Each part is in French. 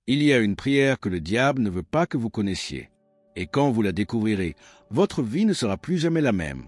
Il y a une prière que le diable ne veut pas que vous connaissiez. Et quand vous la découvrirez, votre vie ne sera plus jamais la même.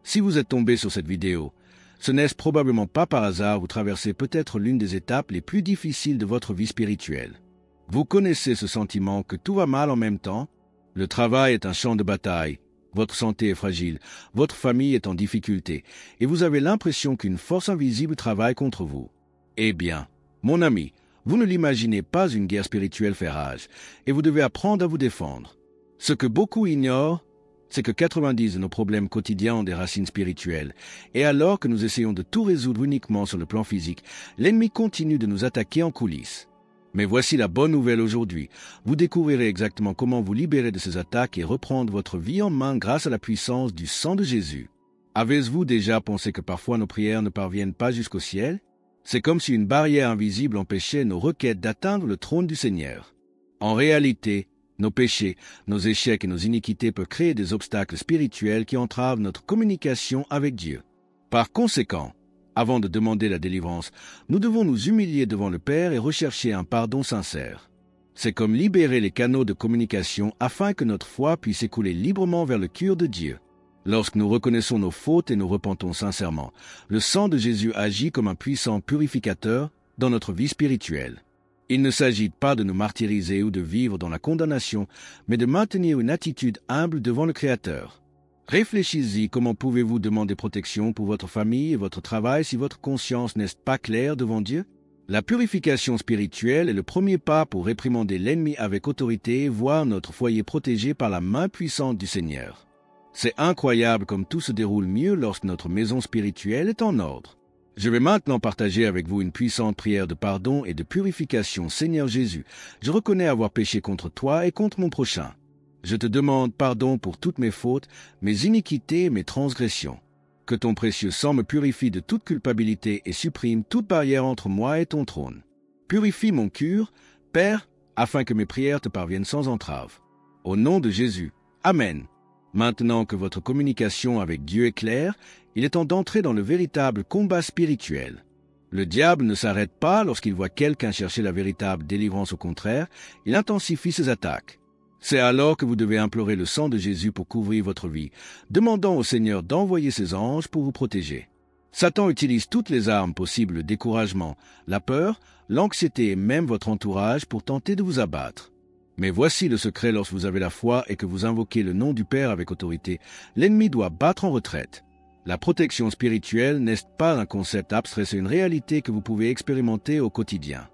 Si vous êtes tombé sur cette vidéo, ce n'est probablement pas par hasard, vous traversez peut-être l'une des étapes les plus difficiles de votre vie spirituelle. Vous connaissez ce sentiment que tout va mal en même temps? Le travail est un champ de bataille, votre santé est fragile, votre famille est en difficulté, et vous avez l'impression qu'une force invisible travaille contre vous. Eh bien, mon ami, vous ne l'imaginez pas, une guerre spirituelle fait rage, et vous devez apprendre à vous défendre. Ce que beaucoup ignorent, c'est que 90 de nos problèmes quotidiens ont des racines spirituelles, et alors que nous essayons de tout résoudre uniquement sur le plan physique, l'ennemi continue de nous attaquer en coulisses. Mais voici la bonne nouvelle aujourd'hui. Vous découvrirez exactement comment vous libérer de ces attaques et reprendre votre vie en main grâce à la puissance du sang de Jésus. Avez-vous déjà pensé que parfois nos prières ne parviennent pas jusqu'au ciel? C'est comme si une barrière invisible empêchait nos requêtes d'atteindre le trône du Seigneur. En réalité, nos péchés, nos échecs et nos iniquités peuvent créer des obstacles spirituels qui entravent notre communication avec Dieu. Par conséquent, avant de demander la délivrance, nous devons nous humilier devant le Père et rechercher un pardon sincère. C'est comme libérer les canaux de communication afin que notre foi puisse écouler librement vers le cœur de Dieu. Lorsque nous reconnaissons nos fautes et nous repentons sincèrement, le sang de Jésus agit comme un puissant purificateur dans notre vie spirituelle. Il ne s'agit pas de nous martyriser ou de vivre dans la condamnation, mais de maintenir une attitude humble devant le Créateur. Réfléchissez, comment pouvez-vous demander protection pour votre famille et votre travail si votre conscience n'est pas claire devant Dieu? La purification spirituelle est le premier pas pour réprimander l'ennemi avec autorité et voir notre foyer protégé par la main puissante du Seigneur. C'est incroyable comme tout se déroule mieux lorsque notre maison spirituelle est en ordre. Je vais maintenant partager avec vous une puissante prière de pardon et de purification. Seigneur Jésus, je reconnais avoir péché contre toi et contre mon prochain. Je te demande pardon pour toutes mes fautes, mes iniquités et mes transgressions. Que ton précieux sang me purifie de toute culpabilité et supprime toute barrière entre moi et ton trône. Purifie mon cœur, Père, afin que mes prières te parviennent sans entrave. Au nom de Jésus. Amen. Maintenant que votre communication avec Dieu est claire, il est temps d'entrer dans le véritable combat spirituel. Le diable ne s'arrête pas lorsqu'il voit quelqu'un chercher la véritable délivrance. Au contraire, il intensifie ses attaques. C'est alors que vous devez implorer le sang de Jésus pour couvrir votre vie, demandant au Seigneur d'envoyer ses anges pour vous protéger. Satan utilise toutes les armes possibles, le découragement, la peur, l'anxiété et même votre entourage pour tenter de vous abattre. Mais voici le secret: lorsque vous avez la foi et que vous invoquez le nom du Père avec autorité, l'ennemi doit battre en retraite. La protection spirituelle n'est pas un concept abstrait, c'est une réalité que vous pouvez expérimenter au quotidien.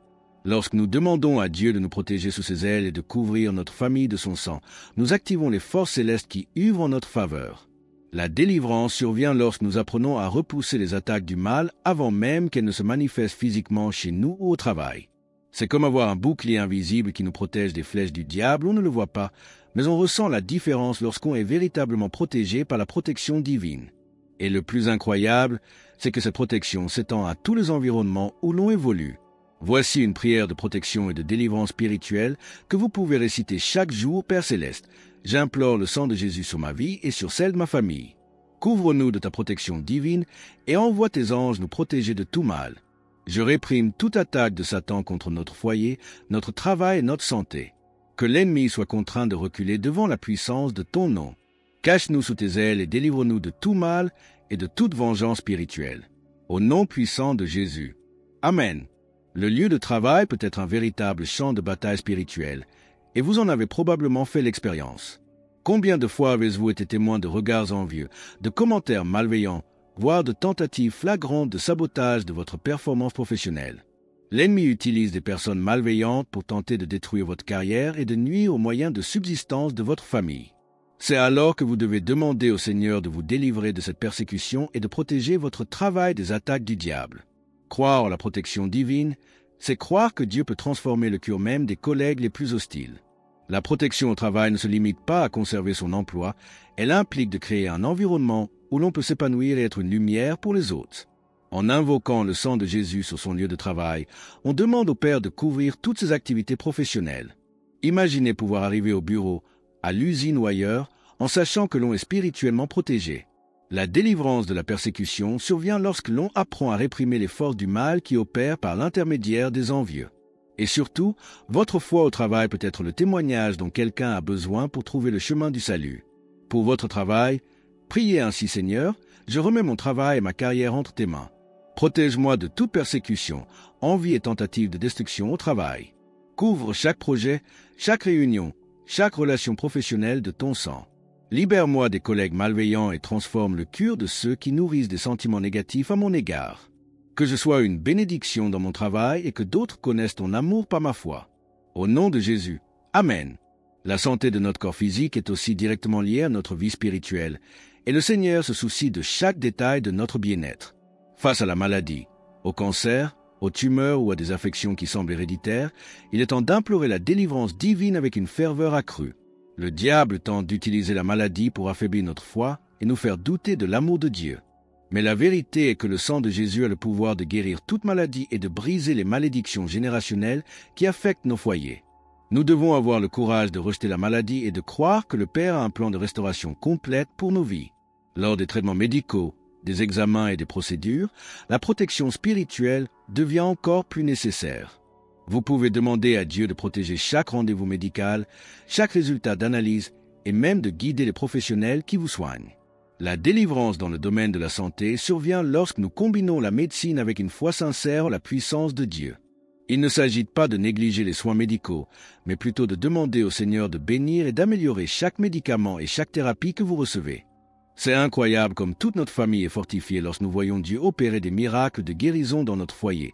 Lorsque nous demandons à Dieu de nous protéger sous ses ailes et de couvrir notre famille de son sang, nous activons les forces célestes qui œuvrent en notre faveur. La délivrance survient lorsque nous apprenons à repousser les attaques du mal avant même qu'elles ne se manifestent physiquement chez nous ou au travail. C'est comme avoir un bouclier invisible qui nous protège des flèches du diable. On ne le voit pas, mais on ressent la différence lorsqu'on est véritablement protégé par la protection divine. Et le plus incroyable, c'est que cette protection s'étend à tous les environnements où l'on évolue. Voici une prière de protection et de délivrance spirituelle que vous pouvez réciter chaque jour. Père céleste, j'implore le sang de Jésus sur ma vie et sur celle de ma famille. Couvre-nous de ta protection divine et envoie tes anges nous protéger de tout mal. Je réprime toute attaque de Satan contre notre foyer, notre travail et notre santé. Que l'ennemi soit contraint de reculer devant la puissance de ton nom. Cache-nous sous tes ailes et délivre-nous de tout mal et de toute vengeance spirituelle. Au nom puissant de Jésus. Amen. Le lieu de travail peut être un véritable champ de bataille spirituelle, et vous en avez probablement fait l'expérience. Combien de fois avez-vous été témoin de regards envieux, de commentaires malveillants, voire de tentatives flagrantes de sabotage de votre performance professionnelle? L'ennemi utilise des personnes malveillantes pour tenter de détruire votre carrière et de nuire aux moyens de subsistance de votre famille. C'est alors que vous devez demander au Seigneur de vous délivrer de cette persécution et de protéger votre travail des attaques du diable. Croire en la protection divine, c'est croire que Dieu peut transformer le cœur même des collègues les plus hostiles. La protection au travail ne se limite pas à conserver son emploi, elle implique de créer un environnement où l'on peut s'épanouir et être une lumière pour les autres. En invoquant le sang de Jésus sur son lieu de travail, on demande au Père de couvrir toutes ses activités professionnelles. Imaginez pouvoir arriver au bureau, à l'usine ou ailleurs, en sachant que l'on est spirituellement protégé. La délivrance de la persécution survient lorsque l'on apprend à réprimer les forces du mal qui opèrent par l'intermédiaire des envieux. Et surtout, votre foi au travail peut être le témoignage dont quelqu'un a besoin pour trouver le chemin du salut. Pour votre travail, priez ainsi: Seigneur, je remets mon travail et ma carrière entre tes mains. Protège-moi de toute persécution, envie et tentative de destruction au travail. Couvre chaque projet, chaque réunion, chaque relation professionnelle de ton sang. Libère-moi des collègues malveillants et transforme le cœur de ceux qui nourrissent des sentiments négatifs à mon égard. Que je sois une bénédiction dans mon travail et que d'autres connaissent ton amour par ma foi. Au nom de Jésus. Amen. La santé de notre corps physique est aussi directement liée à notre vie spirituelle, et le Seigneur se soucie de chaque détail de notre bien-être. Face à la maladie, au cancer, aux tumeurs ou à des affections qui semblent héréditaires, il est temps d'implorer la délivrance divine avec une ferveur accrue. Le diable tente d'utiliser la maladie pour affaiblir notre foi et nous faire douter de l'amour de Dieu. Mais la vérité est que le sang de Jésus a le pouvoir de guérir toute maladie et de briser les malédictions générationnelles qui affectent nos foyers. Nous devons avoir le courage de rejeter la maladie et de croire que le Père a un plan de restauration complète pour nos vies. Lors des traitements médicaux, des examens et des procédures, la protection spirituelle devient encore plus nécessaire. Vous pouvez demander à Dieu de protéger chaque rendez-vous médical, chaque résultat d'analyse et même de guider les professionnels qui vous soignent. La délivrance dans le domaine de la santé survient lorsque nous combinons la médecine avec une foi sincère en la puissance de Dieu. Il ne s'agit pas de négliger les soins médicaux, mais plutôt de demander au Seigneur de bénir et d'améliorer chaque médicament et chaque thérapie que vous recevez. C'est incroyable comme toute notre famille est fortifiée lorsque nous voyons Dieu opérer des miracles de guérison dans notre foyer,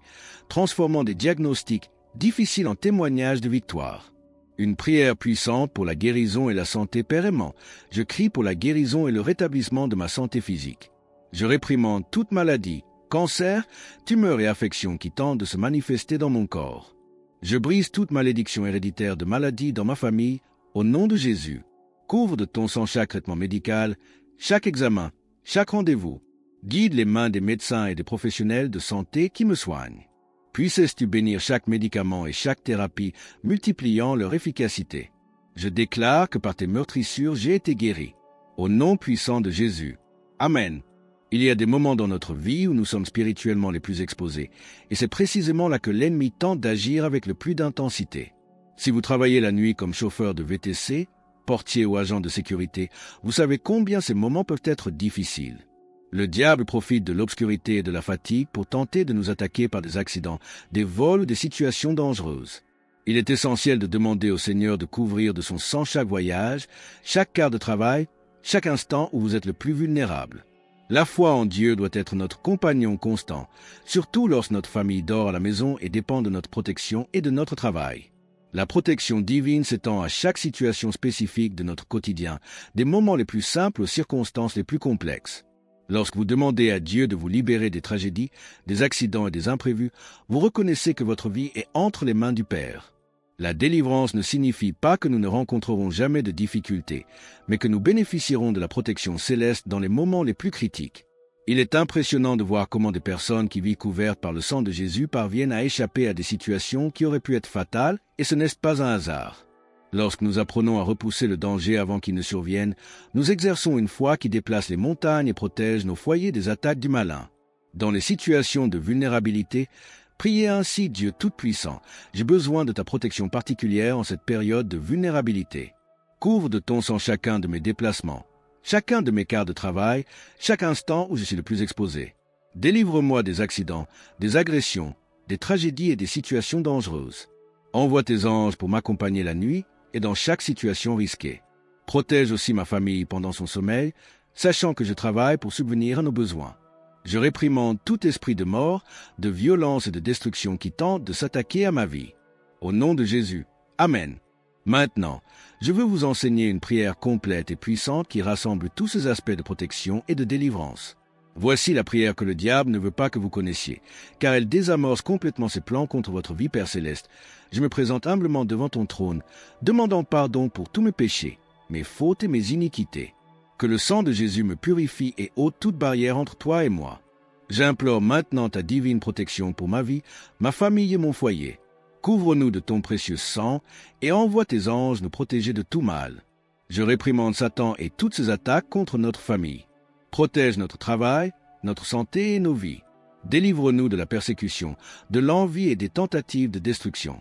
transformant des diagnostics difficiles en témoignages de victoire. Une prière puissante pour la guérison et la santé. Père aimant, je crie pour la guérison et le rétablissement de ma santé physique. Je réprimande toute maladie, cancer, tumeur et affection qui tentent de se manifester dans mon corps. Je brise toute malédiction héréditaire de maladie dans ma famille, au nom de Jésus. Couvre de ton sang chaque traitement médical, chaque examen, chaque rendez-vous. Guide les mains des médecins et des professionnels de santé qui me soignent. Puisses-tu bénir chaque médicament et chaque thérapie, multipliant leur efficacité. Je déclare que par tes meurtrissures j'ai été guéri. Au nom puissant de Jésus. Amen. Il y a des moments dans notre vie où nous sommes spirituellement les plus exposés, et c'est précisément là que l'ennemi tente d'agir avec le plus d'intensité. Si vous travaillez la nuit comme chauffeur de VTC, portier ou agent de sécurité, vous savez combien ces moments peuvent être difficiles. Le diable profite de l'obscurité et de la fatigue pour tenter de nous attaquer par des accidents, des vols ou des situations dangereuses. Il est essentiel de demander au Seigneur de couvrir de son sang chaque voyage, chaque quart de travail, chaque instant où vous êtes le plus vulnérable. La foi en Dieu doit être notre compagnon constant, surtout lorsque notre famille dort à la maison et dépend de notre protection et de notre travail. La protection divine s'étend à chaque situation spécifique de notre quotidien, des moments les plus simples aux circonstances les plus complexes. Lorsque vous demandez à Dieu de vous libérer des tragédies, des accidents et des imprévus, vous reconnaissez que votre vie est entre les mains du Père. La délivrance ne signifie pas que nous ne rencontrerons jamais de difficultés, mais que nous bénéficierons de la protection céleste dans les moments les plus critiques. Il est impressionnant de voir comment des personnes qui vivent couvertes par le sang de Jésus parviennent à échapper à des situations qui auraient pu être fatales, et ce n'est pas un hasard. Lorsque nous apprenons à repousser le danger avant qu'il ne survienne, nous exerçons une foi qui déplace les montagnes et protège nos foyers des attaques du malin. Dans les situations de vulnérabilité, priez ainsi: Dieu Tout-Puissant, j'ai besoin de ta protection particulière en cette période de vulnérabilité. Couvre de ton sang chacun de mes déplacements, chacun de mes quarts de travail, chaque instant où je suis le plus exposé. Délivre-moi des accidents, des agressions, des tragédies et des situations dangereuses. Envoie tes anges pour m'accompagner la nuit et dans chaque situation risquée. Protège aussi ma famille pendant son sommeil, sachant que je travaille pour subvenir à nos besoins. Je réprimande tout esprit de mort, de violence et de destruction qui tente de s'attaquer à ma vie. Au nom de Jésus. Amen. Maintenant, je veux vous enseigner une prière complète et puissante qui rassemble tous ces aspects de protection et de délivrance. Voici la prière que le diable ne veut pas que vous connaissiez, car elle désamorce complètement ses plans contre votre vie, Père Céleste. Je me présente humblement devant ton trône, demandant pardon pour tous mes péchés, mes fautes et mes iniquités. Que le sang de Jésus me purifie et ôte toute barrière entre toi et moi. J'implore maintenant ta divine protection pour ma vie, ma famille et mon foyer. Couvre-nous de ton précieux sang et envoie tes anges nous protéger de tout mal. Je réprimande Satan et toutes ses attaques contre notre famille. Protège notre travail, notre santé et nos vies. Délivre-nous de la persécution, de l'envie et des tentatives de destruction.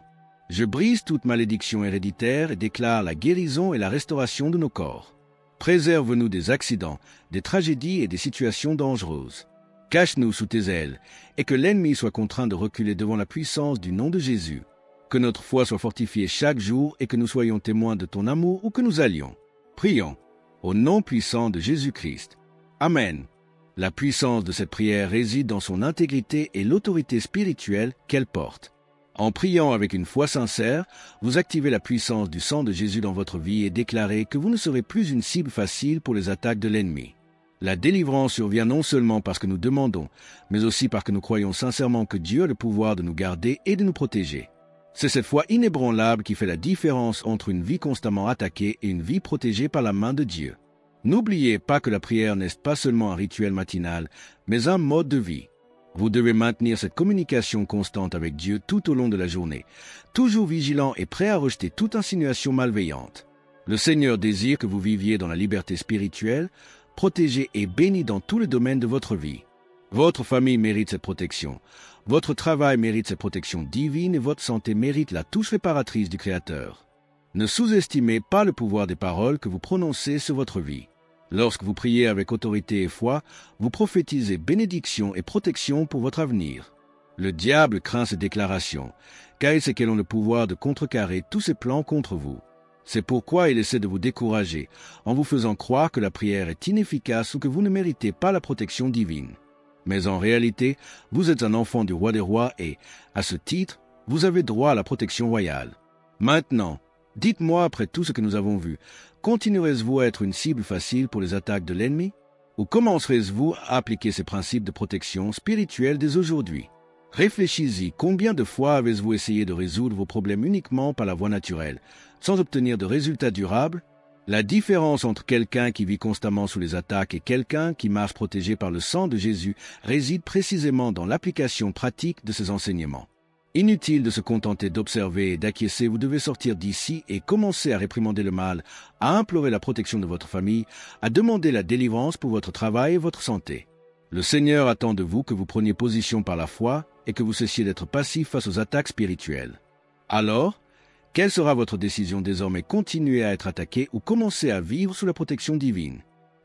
Je brise toute malédiction héréditaire et déclare la guérison et la restauration de nos corps. Préserve-nous des accidents, des tragédies et des situations dangereuses. Cache-nous sous tes ailes, et que l'ennemi soit contraint de reculer devant la puissance du nom de Jésus. Que notre foi soit fortifiée chaque jour et que nous soyons témoins de ton amour où que nous allions. Prions, au nom puissant de Jésus-Christ. Amen. La puissance de cette prière réside dans son intégrité et l'autorité spirituelle qu'elle porte. En priant avec une foi sincère, vous activez la puissance du sang de Jésus dans votre vie et déclarez que vous ne serez plus une cible facile pour les attaques de l'ennemi. La délivrance survient non seulement parce que nous demandons, mais aussi parce que nous croyons sincèrement que Dieu a le pouvoir de nous garder et de nous protéger. C'est cette foi inébranlable qui fait la différence entre une vie constamment attaquée et une vie protégée par la main de Dieu. N'oubliez pas que la prière n'est pas seulement un rituel matinal, mais un mode de vie. Vous devez maintenir cette communication constante avec Dieu tout au long de la journée, toujours vigilant et prêt à rejeter toute insinuation malveillante. Le Seigneur désire que vous viviez dans la liberté spirituelle, protégé et béni dans tous les domaines de votre vie. Votre famille mérite cette protection. Votre travail mérite cette protection divine et votre santé mérite la touche réparatrice du Créateur. Ne sous-estimez pas le pouvoir des paroles que vous prononcez sur votre vie. Lorsque vous priez avec autorité et foi, vous prophétisez bénédiction et protection pour votre avenir. Le diable craint ces déclarations, car il sait qu'elles ont le pouvoir de contrecarrer tous ses plans contre vous. C'est pourquoi il essaie de vous décourager, en vous faisant croire que la prière est inefficace ou que vous ne méritez pas la protection divine. Mais en réalité, vous êtes un enfant du roi des rois et, à ce titre, vous avez droit à la protection royale. Maintenant, dites-moi après tout ce que nous avons vu, continuerez-vous à être une cible facile pour les attaques de l'ennemi? Ou commencerez-vous à appliquer ces principes de protection spirituelle dès aujourd'hui? Réfléchissez-y, combien de fois avez-vous essayé de résoudre vos problèmes uniquement par la voie naturelle, sans obtenir de résultats durables? La différence entre quelqu'un qui vit constamment sous les attaques et quelqu'un qui marche protégé par le sang de Jésus réside précisément dans l'application pratique de ces enseignements. Inutile de se contenter d'observer et d'acquiescer, vous devez sortir d'ici et commencer à réprimander le mal, à implorer la protection de votre famille, à demander la délivrance pour votre travail et votre santé. Le Seigneur attend de vous que vous preniez position par la foi et que vous cessiez d'être passif face aux attaques spirituelles. Alors, quelle sera votre décision désormais? Continuer à être attaqué ou commencer à vivre sous la protection divine?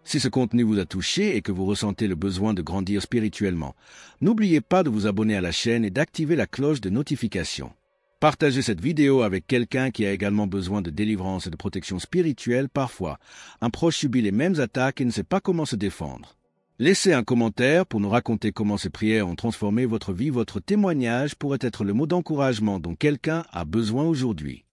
Si ce contenu vous a touché et que vous ressentez le besoin de grandir spirituellement, n'oubliez pas de vous abonner à la chaîne et d'activer la cloche de notification. Partagez cette vidéo avec quelqu'un qui a également besoin de délivrance et de protection spirituelle parfois. Un proche subit les mêmes attaques et ne sait pas comment se défendre. Laissez un commentaire pour nous raconter comment ces prières ont transformé votre vie. Votre témoignage pourrait être le mot d'encouragement dont quelqu'un a besoin aujourd'hui.